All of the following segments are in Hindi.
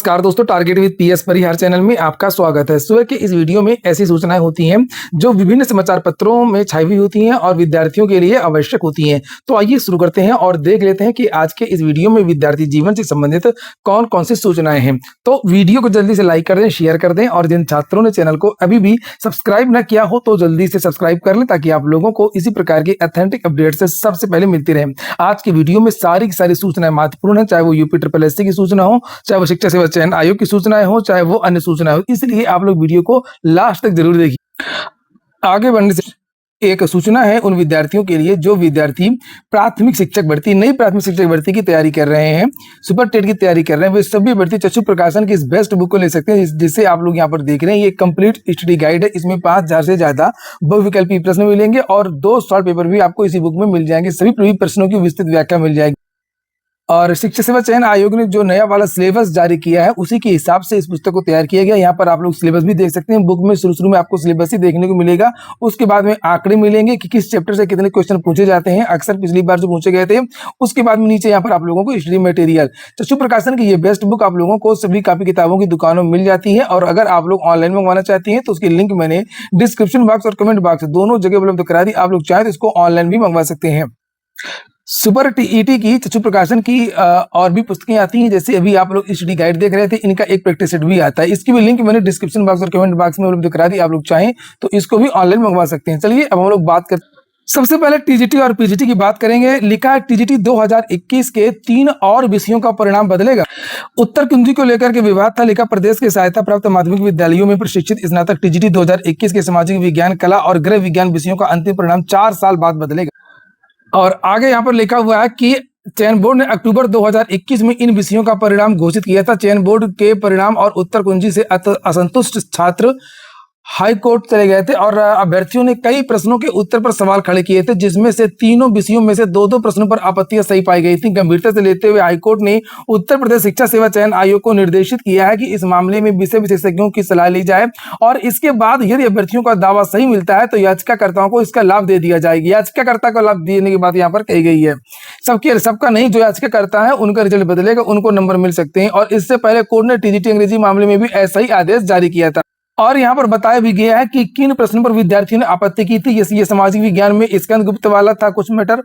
नमस्कार दोस्तों, target with PS Parihar channel में आपका स्वागत है। सुबह के इस वीडियो में ऐसी सूचनाएं होती हैं जो विभिन्न समाचार पत्रों में छाई हुई होती हैं और विद्यार्थियों के लिए आवश्यक होती हैं। तो आइए शुरू करते हैं और देख लेते हैं कि आज के इस वीडियो में विद्यार्थी जीवन से संबंधित कौन कौन सी सूचनाएं हैं। तो वीडियो को जल्दी से लाइक कर दें, शेयर कर दें और जिन छात्रों ने चैनल को अभी भी सब्सक्राइब न किया हो तो जल्दी से सब्सक्राइब कर लें ताकि आप लोगों को इसी प्रकार की ऑथेंटिक अपडेट से सबसे पहले मिलती रहे। आज की वीडियो में सारी की सारी सूचनाएं महत्वपूर्ण है, चाहे वो यूपी ट्रिपल एससी की सूचना हो, चाहे वो शिक्षा सेवा चयन आयोग की सूचनाएं हो, चाहे वो अन्य सूचनाएं हो। इसलिए आप लोग वीडियो को लास्ट तक जरूर देखिए। आगे बढ़ने से एक सूचना है उन विद्यार्थियों के लिए जो विद्यार्थी प्राथमिक शिक्षक भर्ती, नई प्राथमिक शिक्षक भर्ती की तैयारी कर रहे हैं, सुपर टेट की तैयारी कर रहे हैं। वे सभी अभ्यर्थी चक्षु प्रकाशन की इस बेस्ट बुक को ले सकते हैं जिसे आप लोग यहाँ पर देख रहे हैं। ये कंप्लीट स्टडी गाइड है। इसमें 5000 से ज्यादा बहुविकल्पी प्रश्न मिलेंगे और 2 शॉर्ट पेपर भी आपको इसी बुक में मिल जाएंगे। सभी प्रश्नों की विस्तृत व्याख्या मिल जाएगी। और शिक्षा सेवा चयन आयोग ने जो नया वाला सिलेबस जारी किया है उसी के हिसाब से इस पुस्तक को तैयार किया गया। यहाँ पर आप लोग सिलेबस भी देख सकते हैं। बुक में शुरू में आपको सिलेबस ही देखने को मिलेगा, उसके बाद में आंकड़े मिलेंगे कि किस चैप्टर से कितने क्वेश्चन पूछे जाते हैं, अक्सर पिछली बार जो पूछे गए थे। उसके बाद में नीचे यहाँ पर आप लोगों को स्टडी मटेरियल, चक्षु प्रकाशन की ये बेस्ट बुक आप लोगों को सभी कापी किताबों की दुकानों में मिल जाती है। और अगर आप लोग ऑनलाइन मंगवाना चाहती हैं तो उसकी लिंक मैंने डिस्क्रिप्शन बॉक्स और कमेंट बॉक्स दोनों जगह उपलब्ध करा दी। आप लोग चाहें तो इसको ऑनलाइन भी मंगवा सकते हैं। सुपर टीईटी की चक्षु प्रकाशन की और भी पुस्तकें आती हैं, जैसे अभी आप लोग स्टडी गाइड देख रहे थे, इनका एक प्रैक्टिस सेट भी आता है। इसकी भी लिंक मैंने डिस्क्रिप्शन बॉक्स और कमेंट बॉक्स में उपलब्ध करा दी। आप लोग चाहें तो इसको भी ऑनलाइन मंगवा सकते हैं। चलिए अब हम लोग बात करते हैं। सबसे पहले टीजीटी और पीजीटी की बात करेंगे। लिखा है टीजीटी 2021 के 3 और विषयों का परिणाम बदलेगा। उत्तर कुंजी को लेकर के विवाद था। लिखा प्रदेश के सहायता प्राप्त माध्यमिक विद्यालयों में प्रशिक्षित स्नातक टीजीटी 2021 के सामाजिक विज्ञान, कला और गृह विज्ञान विषयों का अंतिम परिणाम 4 साल बाद बदलेगा। और आगे यहाँ पर लिखा हुआ है कि चयन बोर्ड ने अक्टूबर 2021 में इन विषयों का परिणाम घोषित किया था। चयन बोर्ड के परिणाम और उत्तर कुंजी से असंतुष्ट छात्र हाई कोर्ट चले गए थे और अभ्यर्थियों ने कई प्रश्नों के उत्तर पर सवाल खड़े किए थे, जिसमें से तीनों विषयों में से 2-2 प्रश्नों पर आपत्तियां सही पाई गई थी। गंभीरता से लेते हुए हाईकोर्ट ने उत्तर प्रदेश शिक्षा सेवा चयन आयोग को निर्देशित किया है कि इस मामले में विषय विशेषज्ञों की सलाह ली जाए और इसके बाद यदि अभ्यर्थियों का दावा सही मिलता है तो याचिकाकर्ताओं को इसका लाभ दे दिया जाएगा। याचिकाकर्ता को लाभ देने की बात यहाँ पर कही गई है। सबका नहीं, जो याचिकाकर्ता है उनका रिजल्ट बदलेगा, उनको नंबर मिल सकते हैं। और इससे पहले कोर्ट ने टीजीटी अंग्रेजी मामले में भी ऐसा ही आदेश जारी किया था। और यहाँ पर बताया भी गया है कि किन प्रश्नों पर विद्यार्थियों ने आपत्ति की थी। ये सामाजिक विज्ञान में स्कंदगुप्त वाला था कुछ मैटर,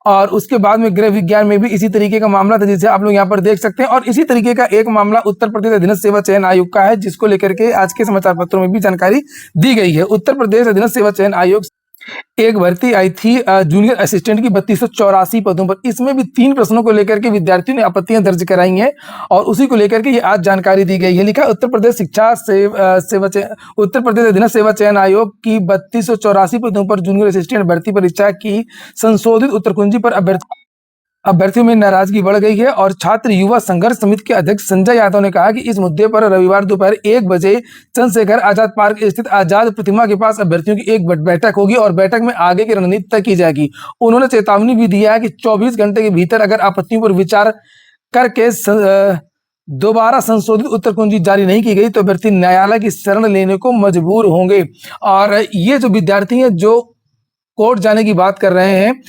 और उसके बाद में गृह विज्ञान में भी इसी तरीके का मामला था, जिसे आप लोग यहाँ पर देख सकते हैं। और इसी तरीके का एक मामला उत्तर प्रदेश अधीनस्थ सेवा चयन आयोग का है, जिसको लेकर के आज के समाचार पत्रों में भी जानकारी दी गई है। उत्तर प्रदेश अधीनस्थ सेवा चयन आयोग एक भर्ती आई थी जूनियर असिस्टेंट की 3284 पदों पर। इसमें भी 3 प्रश्नों को लेकर के विद्यार्थियों ने आपत्तियां दर्ज कराई हैं और उसी को लेकर के ये आज जानकारी दी गई है। लिखा उत्तर प्रदेश उत्तर प्रदेश अधीनस्थ सेवा चयन आयोग की 3284 पदों पर जूनियर असिस्टेंट भर्ती परीक्षा की संशोधित उत्तर कुंजी पर अभ्यर्थियों में नाराजगी बढ़ गई है। और छात्र युवा संघर्ष समिति के अध्यक्ष संजय यादव ने कहा कि इस मुद्दे पर रविवार दोपहर 1 बजे चंद्रशेखर आजाद पार्क स्थित आजाद प्रतिमा के पास अभ्यर्थियों की एक बैठक होगी और बैठक में आगे की रणनीति तय की जाएगी। उन्होंने चेतावनी भी दिया है कि 24 घंटे के भीतर अगर आपत्तियों पर विचार करके दोबारा संशोधित उत्तर कुंजी जारी नहीं की गई तो अभ्यर्थी न्यायालय की शरण लेने को मजबूर होंगे। और ये जो विद्यार्थी हैं जो कोर्ट जाने की बात कर रहे हैं,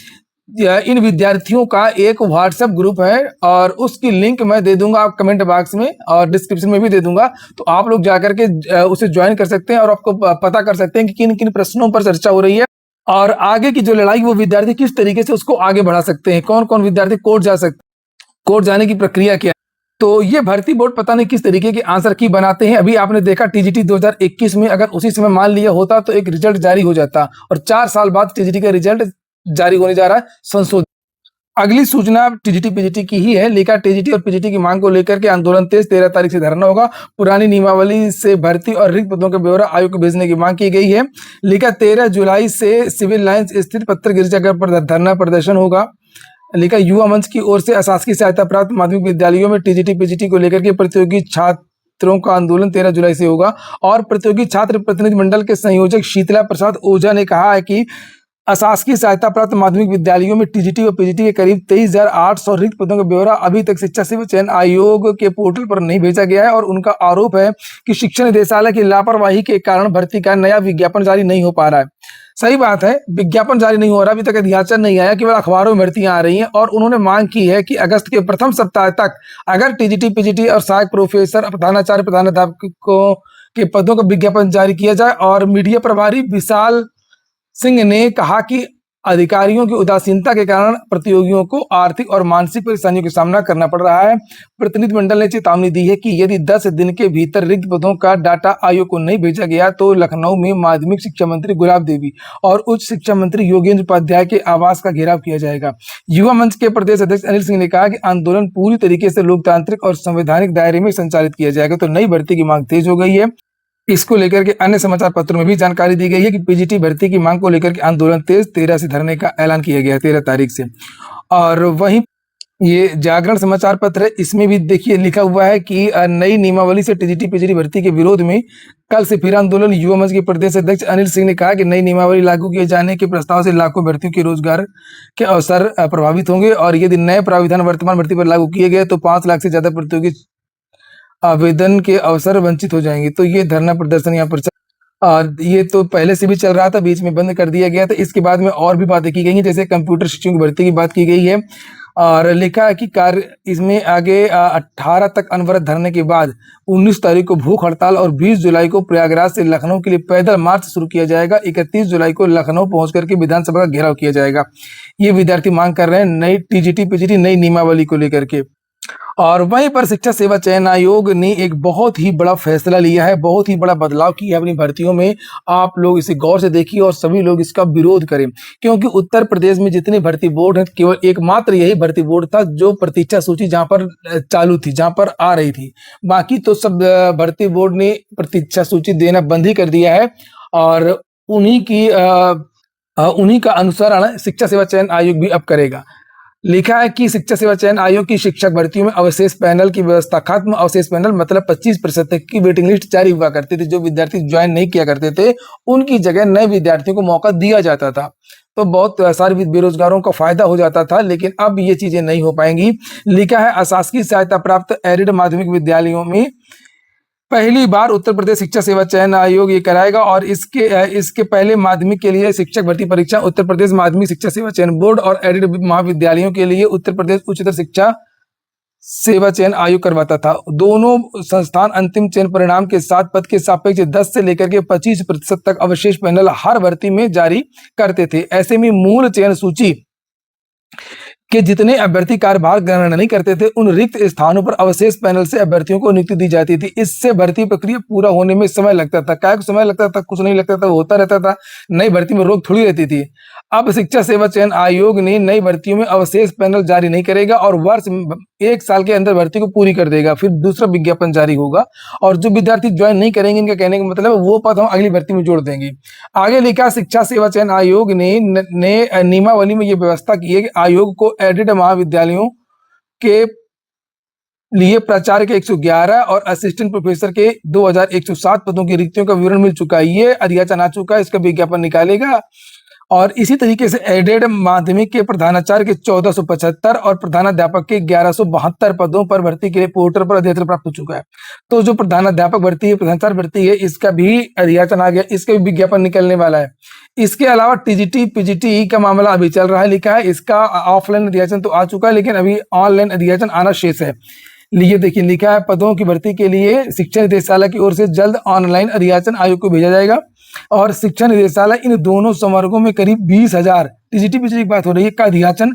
इन विद्यार्थियों का एक व्हाट्सएप ग्रुप है और उसकी लिंक मैं दे दूंगा आप कमेंट बॉक्स में और डिस्क्रिप्शन में भी दे दूंगा, तो आप लोग जाकर के उसे ज्वाइन कर सकते हैं और आपको पता कर सकते हैं कि किन किन प्रश्नों पर चर्चा हो रही है और आगे की जो लड़ाई वो विद्यार्थी किस तरीके से उसको आगे बढ़ा सकते हैं, कौन कौन विद्यार्थी कोर्ट जा सकते हैं, कोर्ट जाने की प्रक्रिया क्या है। तो ये भर्ती बोर्ड पता नहीं किस तरीके के आंसर की बनाते हैं। अभी आपने देखा टीजीटी 2021 में अगर उसी समय मान लिया होता तो एक रिजल्ट जारी हो जाता और 4 साल बाद टीजीटी का रिजल्ट जारी होने जा रहा है संशोधित। अगली सूचना टीजीटी पीजीटी की ही है। लिखा टीजीटी और पीजीटी की मांग को लेकर के आंदोलन तेज, 13 तारीख से धरना होगा। पुरानी नियमावली से भर्ती और रिक्त पदों का ब्यौरा आयोग को भेजने की मांग की गई है। लिखा 13 जुलाई से सिविल लाइंस स्थित पत्र गिरजाघर पर धरना प्रदर्शन होगा। लिखा युवा मंच की ओर से अशासकीय सहायता प्राप्त माध्यमिक विद्यालयों में टीजीटी पीजीटी को लेकर के प्रतियोगी छात्रों का आंदोलन 13 जुलाई से होगा। और प्रतियोगी छात्र प्रतिनिधि मंडल के संयोजक शीतला प्रसाद ओझा ने कहा है कि अशासकीय सहायता प्राप्त माध्यमिक विद्यालयों में टीजीटी और पीजीटी के करीब 23,800 रिक्त पदों का ब्यौरा अभी तक शिक्षा सेवा चयन आयोग के पोर्टल पर नहीं भेजा गया है और उनका आरोप है कि शिक्षा निदेशालय की लापरवाही के कारण भर्ती का नया विज्ञापन जारी नहीं हो पा रहा है। सही बात है, विज्ञापन जारी नहीं हो रहा, अभी तक अधियाचन नहीं आया, केवल अखबारों में भर्तियां आ रही हैं और उन्होंने मांग की है कि अगस्त के प्रथम सप्ताह तक अगर टीजीटी, पीजीटी और सहायक प्रोफेसर, प्रधानाचार्य, प्रधानाध्यापकों के पदों का विज्ञापन जारी किया जाए। और मीडिया प्रभारी विशाल सिंह ने कहा कि अधिकारियों की उदासीनता के कारण प्रतियोगियों को आर्थिक और मानसिक परेशानियों का सामना करना पड़ रहा है। प्रतिनिधिमंडल ने चेतावनी दी है कि यदि 10 दिन के भीतर रिक्त पदों का डाटा आयोग को नहीं भेजा गया तो लखनऊ में माध्यमिक शिक्षा मंत्री गुलाब देवी और उच्च शिक्षा मंत्री योगेंद्र उपाध्याय के आवास का घेराव किया जाएगा। युवा मंच के प्रदेश अध्यक्ष अनिल सिंह ने कहा कि आंदोलन पूरी तरीके से लोकतांत्रिक और संवैधानिक दायरे में संचालित किया जाएगा। तो नई भर्ती की मांग तेज हो गई है। इसको लेकर के अन्य समाचार पत्रों में भी जानकारी दी गई है कि पीजीटी भर्ती की मांग को लेकर के आंदोलन तेज, 13 से धरने का ऐलान किया गया है, 13 तारीख से। और वहीं ये जागरण समाचार पत्र है, इसमें भी देखिए लिखा हुआ है कि नई नियमावली से टीजीटी पीजीटी भर्ती के विरोध में कल से फिर आंदोलन। युवा मंच के प्रदेश अध्यक्ष अनिल सिंह ने कहा कि नई नियमावली लागू किए जाने के प्रस्ताव से लाखों भर्तियों के रोजगार के अवसर प्रभावित होंगे और यदि नए प्राविधान वर्तमान भर्ती पर लागू किए गए तो 5 लाख से ज्यादा प्रतियोगी आवेदन के अवसर वंचित हो जाएंगे। तो ये धरना प्रदर्शन यहाँ पर और ये तो पहले से भी चल रहा था, बीच में बंद कर दिया गया था। इसके बाद में और भी बातें की गई हैं, जैसे कंप्यूटर शिक्षकों की भर्ती की बात की गई है और लिखा है कि कार्य इसमें आगे 18 तक अनवरत धरने के बाद 19 तारीख को भूख हड़ताल और 20 जुलाई को प्रयागराज से लखनऊ के लिए पैदल मार्च शुरू किया जाएगा। 31 जुलाई को लखनऊ पहुंच करके विधानसभा का घेराव किया जाएगा। ये विद्यार्थी मांग कर रहे हैं नई टीजीटी पीजीटी नई नियमावली को लेकर के। और वहीं पर शिक्षा सेवा चयन आयोग ने एक बहुत ही बड़ा फैसला लिया है, बहुत ही बड़ा बदलाव किया है अपनी भर्तियों में। आप लोग इसे गौर से देखिए और सभी लोग इसका विरोध करें, क्योंकि उत्तर प्रदेश में जितने भर्ती बोर्ड हैं केवल एकमात्र यही भर्ती बोर्ड था जो प्रतीक्षा सूची जहां पर चालू थी, जहां पर आ रही थी। बाकी तो सब भर्ती बोर्ड ने प्रतीक्षा सूची देना बंद ही कर दिया है और उन्हीं का अनुसरण शिक्षा सेवा चयन आयोग भी अब करेगा। लिखा है कि शिक्षा सेवा चयन आयोग की शिक्षक भर्तियों में अवशेष पैनल की व्यवस्था खत्म। अवशेष पैनल मतलब 25% तक की वेटिंग लिस्ट जारी हुआ करती थी। जो विद्यार्थी ज्वाइन नहीं किया करते थे उनकी जगह नए विद्यार्थियों को मौका दिया जाता था, तो बहुत सारे बेरोजगारों का फायदा हो जाता था। लेकिन अब ये चीजें नहीं हो पाएंगी। लिखा है अशासकीय सहायता प्राप्त एडेड माध्यमिक विद्यालयों में पहली बार उत्तर प्रदेश शिक्षा सेवा चयन आयोग ये कराएगा और इसके पहले माध्यमिक के लिए शिक्षक भर्ती परीक्षा उत्तर प्रदेश माध्यमिक शिक्षा सेवा चयन बोर्ड और एडेड महाविद्यालयों के लिए उत्तर प्रदेश उच्चतर शिक्षा सेवा चयन आयोग करवाता था। दोनों संस्थान अंतिम चयन परिणाम के साथ पद के सापेक्ष 10 से लेकर के 25% तक अवशेष पैनल हर भर्ती में जारी करते थे। ऐसे में मूल चयन सूची कि जितने अभ्यर्थी कार्यभार ग्रहण नहीं करते थे उन रिक्त स्थानों पर अवशेष पैनल से अभ्यर्थियों को नियुक्ति दी जाती थी। इससे भर्ती प्रक्रिया पूरा होने में समय लगता था। क्या समय लगता था? कुछ नहीं लगता था, वो होता रहता था। नई भर्ती में रोक थोड़ी रहती थी। अब शिक्षा सेवा चयन आयोग ने नई भर्तियों में अवशेष पैनल जारी नहीं करेगा और वर्ष 1 साल के अंदर भर्ती को पूरी कर देगा। फिर दूसरा विज्ञापन जारी होगा और जो विद्यार्थी ज्वाइन नहीं करेंगे, इनका कहने का मतलब वो पद हम अगली भर्ती में जोड़ देंगे। आगे लिखा शिक्षा सेवा चयन आयोग ने नियमावली में ये व्यवस्था की है कि आयोग को एडेड महाविद्यालयों के लिए प्राचार्य के 111 और असिस्टेंट प्रोफेसर के 2107 पदों की रिक्तियों का विवरण मिल चुका है। ये अधियाचन आ चुका है, इसका विज्ञापन निकालेगा। और इसी तरीके से एडेड माध्यमिक के प्रधानाचार्य के 1475 और प्रधानाध्यापक के 1172 पदों पर भर्ती के लिए पोर्टल पर अधियाचन प्राप्त हो चुका है। तो जो प्रधानाध्यापक भर्ती है, प्रधानाचार्य भर्ती है, इसका भी अधियाचन आ गया, इसका भी विज्ञापन निकलने वाला है। इसके अलावा टीजीटी पीजीटी का मामला अभी चल रहा है। लिखा है इसका ऑफलाइन अधियाचन तो आ चुका है, लेकिन अभी ऑनलाइन अधियाचन आना शेष है। लिए देखिए लिखा है पदों की भर्ती के लिए शिक्षा निदेशालय की ओर से जल्द ऑनलाइन अधियाचन आयोग को भेजा जाएगा और शिक्षा निदेशालय इन दोनों संवर्गों में करीब 20,000 टीजीटी पीजीटी की बात हो रही है का अधियाचन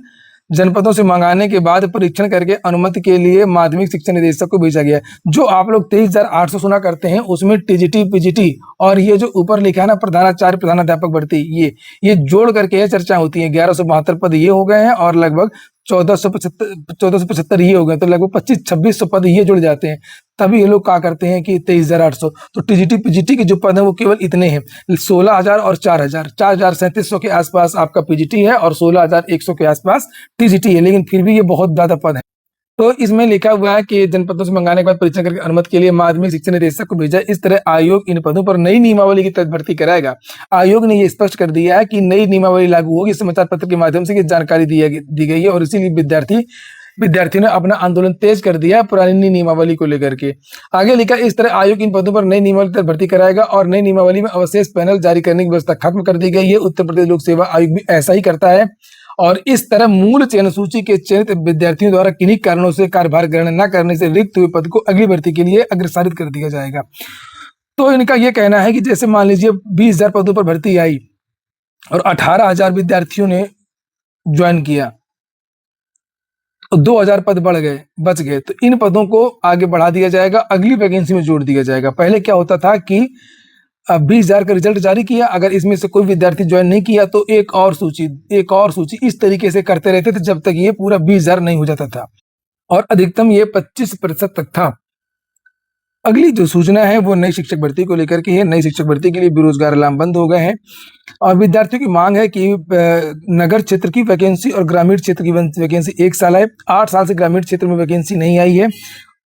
जनपदों से मंगाने के बाद परीक्षण करके अनुमति के लिए माध्यमिक शिक्षा निदेशक को भेजा गया। जो आप लोग 23,800 सुना करते हैं उसमें टीजीटी पीजीटी और ये जो ऊपर लिखा है ना प्रधानाचार्य प्रधानाध्यापक भर्ती, ये जोड़ करके चर्चा होती है। 1172 पद ये हो गए हैं और लगभग 1475 ये हो गए, तो लगभग 2500-2600 पद ये जुड़ जाते हैं। तभी ये लोग क्या करते हैं कि 23,800। तो टीजीटी पीजीटी के जो पद हैं वो केवल इतने हैं, 16,000 और 4,3700 के आसपास आपका पीजीटी है और 16,100 के आसपास टीजीटी है, लेकिन फिर भी ये बहुत ज्यादा पद है। तो इसमें लिखा हुआ है कि जनपदों से मंगाने के बाद परीक्षण करके अनुमति के लिए माध्यमिक शिक्षा निदेशक को भेजा। इस तरह आयोग इन पदों पर नई नियमावली की तहत भर्ती कराएगा। आयोग ने ये स्पष्ट कर दिया है कि नई नियमावली लागू होगी। समाचार पत्र के माध्यम से ये जानकारी दी गई है और इसीलिए विद्यार्थी विद्यार्थियों ने अपना आंदोलन तेज कर दिया पुरानी नियमावली को लेकर के। आगे लिखा, इस तरह आयोग इन पदों पर नई नियमावली तक भर्ती कराएगा और नई नियमावली में अवशेष पैनल जारी करने की व्यवस्था खत्म कर दी गई है। उत्तर प्रदेश लोक सेवा आयोग भी ऐसा ही करता है और इस तरह मूल चयन सूची के चयनित विद्यार्थियों द्वारा किन्हीं कारणों से कार्यभार ग्रहण न करने से रिक्त हुए पद को अगली भर्ती के लिए अग्रसारित कर दिया जाएगा। तो इनका यह कहना है कि जैसे मान लीजिए 20,000 पदों पर भर्ती आई और 18,000 विद्यार्थियों ने ज्वाइन किया, 2,000 पद बच गए, तो इन पदों को आगे बढ़ा दिया जाएगा, अगली वैकेंसी में जोड़ दिया जाएगा। पहले क्या होता था कि 20,000 का रिजल्ट जारी किया, अगर इसमें से कोई विद्यार्थी ज्वाइन नहीं किया तो एक और सूची इस तरीके से करते रहते थे जब तक ये पूरा 20,000 नहीं हो जाता था और अधिकतम ये 25% तक था। अगली जो सूचना है वो नई शिक्षक भर्ती को लेकर के है। नई शिक्षक भर्ती के लिए बेरोजगार लामबंद हो गए हैं और विद्यार्थियों की मांग है कि नगर क्षेत्र की वैकेंसी और ग्रामीण क्षेत्र की वैकेंसी एक साल है। 8 साल से ग्रामीण क्षेत्र में वैकेंसी नहीं आई है।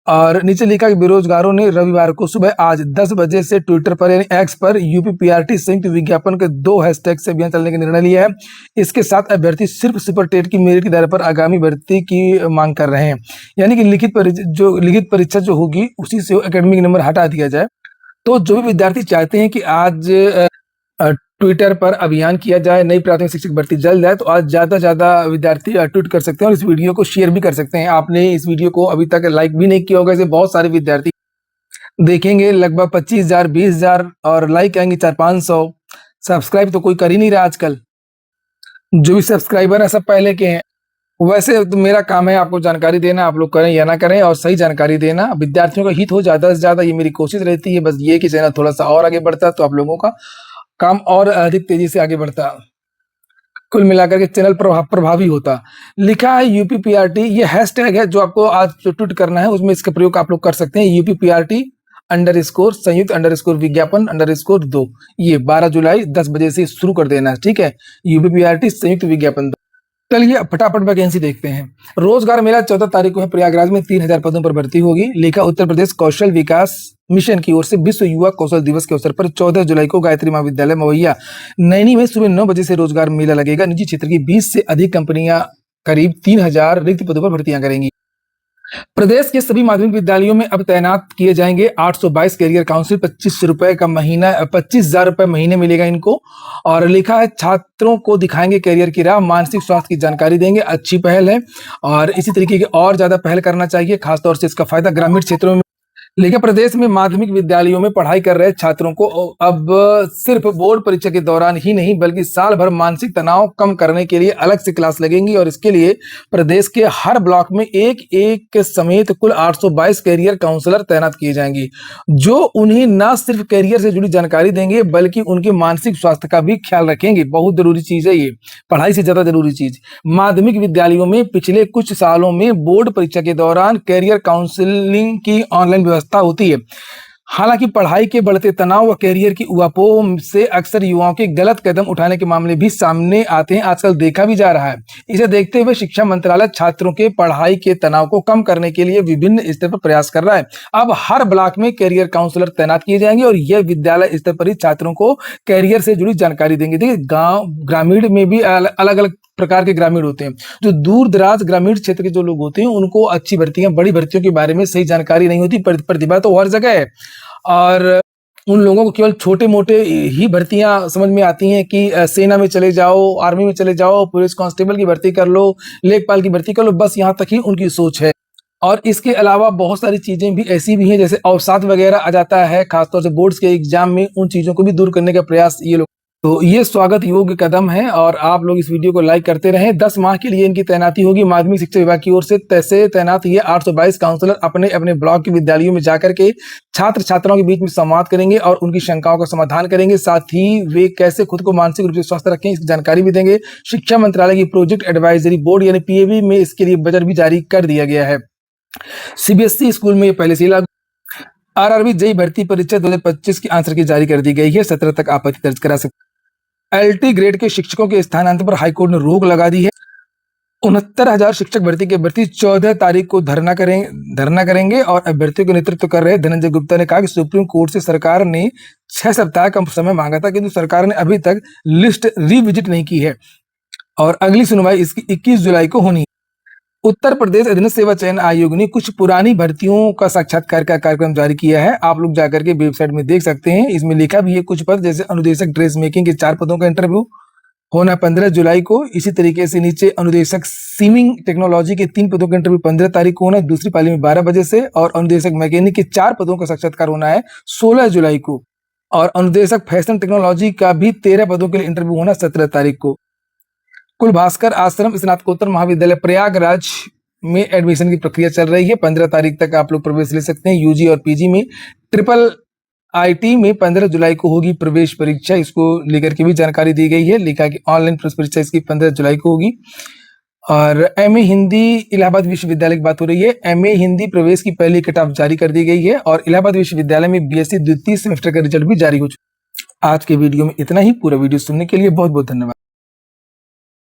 और नीचे लिखा कि बेरोजगारों ने रविवार को सुबह आज 10 बजे से ट्विटर पर यानी एक्स पर यूपीपीआरटी संयुक्त विज्ञापन के 2 हैशटैग से अभियान चलने का निर्णय लिया है। इसके साथ अभ्यर्थी सिर्फ सुपर टेट की मेरिट के आधार पर आगामी भर्ती की मांग कर रहे हैं, यानी कि लिखित परीक्षा जो होगी उसी से एकेडमिक नंबर हटा दिया जाए। तो जो भी विद्यार्थी चाहते हैं कि आज ट्विटर पर अभियान किया जाए, नई प्राथमिक शिक्षक भर्ती जल्द जाए, तो आज ज़्यादा से ज़्यादा विद्यार्थी ट्वीट कर सकते हैं और इस वीडियो को शेयर भी कर सकते हैं। आपने इस वीडियो को अभी तक लाइक भी नहीं किया होगा, इसे बहुत सारे विद्यार्थी देखेंगे, लगभग 25,000 20,000 और लाइक आएंगे 400-500। सब्सक्राइब तो कोई कर ही नहीं रहा आजकल, जो भी सब्सक्राइबर है सब पहले के हैं। वैसे तो मेरा काम है आपको जानकारी देना, आप लोग करें या ना करें और सही जानकारी देना, विद्यार्थियों का हित हो ज़्यादा से ज़्यादा, ये मेरी कोशिश रहती है। बस ये कि चैनल थोड़ा सा और आगे बढ़ता तो आप लोगों का काम और अधिक तेजी से आगे बढ़ता, कुल मिलाकर के चैनल प्रभावी होता। लिखा है यूपीपीआरटी, ये हैशटैग है जो आपको आज ट्वीट करना है, उसमें इसका प्रयोग आप लोग कर सकते हैं। यूपीपीआरटी _ संयुक्त _ विज्ञापन _ 2, ये 12 जुलाई 10 बजे से शुरू कर देना है, ठीक है। यूपीपीआरटी संयुक्त विज्ञापन 2। चलिए फटाफट वैकेंसी देखते हैं। रोजगार मेला 14 तारीख को है प्रयागराज में, 3,000 पदों पर भर्ती होगी। लिखा, उत्तर प्रदेश कौशल विकास मिशन की ओर से विश्व युवा कौशल दिवस के अवसर पर 14 जुलाई को गायत्री महाविद्यालय मवैया नैनी में सुबह 9 बजे से रोजगार मेला लगेगा। निजी क्षेत्र की 20 से अधिक कंपनियां करीब 3,000 रिक्त पदों पर भर्तियां करेंगी। प्रदेश के सभी माध्यमिक विद्यालयों में अब तैनात किए जाएंगे 822 कैरियर काउंसिल। 25 रुपए का महीना, 25,000 रुपए महीने मिलेगा इनको। और लिखा है, छात्रों को दिखाएंगे कैरियर की राह, मानसिक स्वास्थ्य की जानकारी देंगे। अच्छी पहल है और इसी तरीके की और ज्यादा पहल करना चाहिए, खासतौर से इसका फायदा ग्रामीण क्षेत्रों में। लेकिन प्रदेश में माध्यमिक विद्यालयों में पढ़ाई कर रहे छात्रों को अब सिर्फ बोर्ड परीक्षा के दौरान ही नहीं बल्कि साल भर मानसिक तनाव कम करने के लिए अलग से क्लास लगेंगी और इसके लिए प्रदेश के हर ब्लॉक में एक समेत कुल 822 कैरियर काउंसलर तैनात किए जाएंगे, जो उन्हें न सिर्फ कैरियर से जुड़ी जानकारी देंगे बल्कि उनके मानसिक स्वास्थ्य का भी ख्याल रखेंगे। बहुत जरूरी चीज है ये, पढ़ाई से ज्यादा जरूरी चीज। माध्यमिक विद्यालयों में पिछले कुछ सालों में बोर्ड परीक्षा के दौरान कैरियर काउंसलिंग की ऑनलाइन व्यवस्था होती है। हालांकि पढ़ाई के बढ़ते तनाव व कैरियर की उहापोह से अक्सर युवाओं के गलत कदम उठाने के मामले भी सामने आते हैं, आजकल देखा भी जा रहा है। इसे देखते हुए शिक्षा मंत्रालय छात्रों के पढ़ाई के तनाव को कम करने के लिए विभिन्न स्तर पर प्रयास कर रहा है। अब हर ब्लॉक में कैरियर काउंसलर तैनात किए जाएंगे और यह विद्यालय स्तर पर ही छात्रों को कैरियर से जुड़ी जानकारी देंगे। देखिए, गाँव ग्रामीण में भी अलग अलग प्रकार के ग्रामीण होते हैं। जो दूर दराज ग्रामीण क्षेत्र के जो लोग होते हैं उनको अच्छी भर्तियां, बड़ी भर्तियों के बारे में सही जानकारी नहीं होती। प्रतिभा तो हर जगह है और उन लोगों को केवल छोटे मोटे ही भर्तियां समझ में आती हैं कि सेना में चले जाओ, आर्मी में चले जाओ, पुलिस कांस्टेबल की भर्ती कर लो, लेखपाल की भर्ती कर लो, बस यहाँ तक ही उनकी सोच है। और इसके अलावा बहुत सारी चीजें भी ऐसी भी हैं, जैसे अवसाद वगैरह आ जाता है, खासतौर से बोर्ड्स के एग्जाम में, उन चीजों को भी दूर करने का प्रयास ये लोग, तो ये स्वागत योग्य कदम है और आप लोग इस वीडियो को लाइक करते रहें। 10 माह के लिए इनकी तैनाती होगी माध्यमिक शिक्षा विभाग की ओर से। तैनात ये 822 काउंसलर अपने अपने ब्लॉक के विद्यालयों में जाकर के छात्र छात्राओं के बीच में संवाद करेंगे और उनकी शंकाओं का समाधान करेंगे। साथ ही वे कैसे खुद को मानसिक रूप से स्वस्थ रखें इसकी जानकारी भी देंगे। शिक्षा मंत्रालय की प्रोजेक्ट एडवाइजरी बोर्ड यानी पीएबी में इसके लिए बजट भी जारी कर दिया गया है। सीबीएसई स्कूल में ये पहले से लागू। आरआरबी जेईई भर्ती परीक्षा 2025 की आंसर की जारी कर दी गई है। 17 तक आपत्ति दर्ज करा सकते। एलटी ग्रेड के शिक्षकों के स्थानांतरण पर हाईकोर्ट ने रोक लगा दी है। 69,000 शिक्षक भर्ती के अभ्यर्थी 14 तारीख को धरना करेंगे और अभ्यर्थियों का नेतृत्व कर रहे धनंजय गुप्ता ने कहा कि सुप्रीम कोर्ट से सरकार ने 6 सप्ताह का समय मांगा था, किंतु सरकार ने अभी तक लिस्ट रिविजिट नहीं की है और अगली सुनवाई इसकी 21 जुलाई को होनी है। उत्तर प्रदेश अधीनस्थ सेवा चयन आयोग ने कुछ पुरानी भर्तियों का साक्षात्कार का कार्यक्रम जारी किया है। आप लोग जाकर के वेबसाइट में देख सकते हैं। इसमें लिखा भी है कुछ पद, जैसे अनुदेशक ड्रेस मेकिंग के 4 पदों का इंटरव्यू होना 15 जुलाई को। इसी तरीके से नीचे अनुदेशक सीमिंग टेक्नोलॉजी के 3 पदों का इंटरव्यू 15 तारीख को होना है, दूसरी पाली में 12 बजे से। और अनुदेशक मैकेनिक के 4 पदों का साक्षात्कार होना है 16 जुलाई को। और अनुदेशक फैशन टेक्नोलॉजी का भी 13 पदों के लिए इंटरव्यू होना 17 तारीख को। कुल भास्कर आश्रम स्नातकोत्तर महाविद्यालय प्रयागराज में एडमिशन की प्रक्रिया चल रही है। 15 तारीख तक आप लोग प्रवेश ले सकते हैं यूजी और पीजी में। ट्रिपल आईटी में 15 जुलाई को होगी प्रवेश परीक्षा। इसको लेकर के भी जानकारी दी गई है। लिखा कि ऑनलाइन प्रवेश परीक्षा इसकी 15 जुलाई को होगी। और एमए हिंदी इलाहाबाद विश्वविद्यालय की बात हो रही है। एमए हिंदी प्रवेश की पहली कट ऑफ जारी कर दी गई है। और इलाहाबाद विश्वविद्यालय में बीएससी द्वितीय सेमेस्टर का रिजल्ट भी जारी हो चुका है। आज के वीडियो में इतना ही। पूरा वीडियो सुनने के लिए बहुत बहुत धन्यवाद।